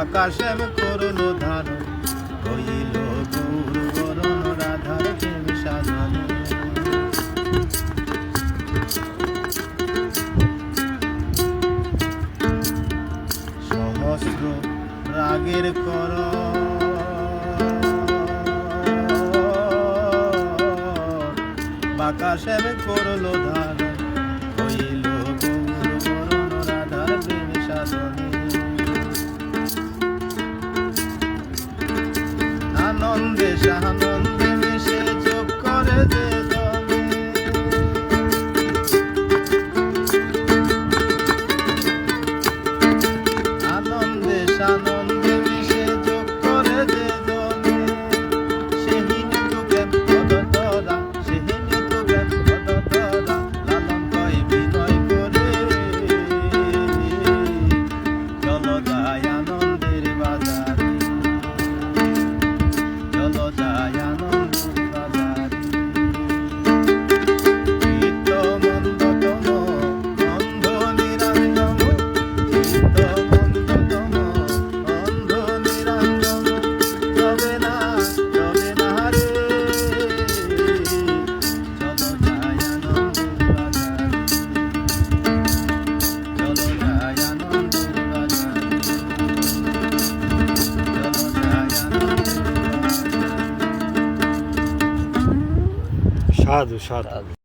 বাঁকা শ্যাম করল ধারণ হইল গৌর বরণ রাধার প্রেম সাধন সহস্র রাগের কর বাঁকা শ্যাম করল ধারণ হইল গৌর বরণ রাধার প্রেম সাধন আনন্দে সানন্দে মিশে যোগ করে যে জনে আনন্দে সানন্দে মিশে যোগ করে যে জনে সেহিনী তো জ্ঞান পদতরা সেহিনী তো জ্ঞান পদতরা লালন কয় বিনয় করে চলো যাই আনন্দের বাজারে চলো যাই আনন্দের বাজারে চিত্ত মন্দতম অন্ধ নিরঞ্জন চিত্ত মন্দতম অন্ধ নিরঞ্জন রবে না রে চলো যাই আনন্দের বাজারে চলো যাই আনন্দের বাজারে চলো যাই আনন্দের সাধু সাধু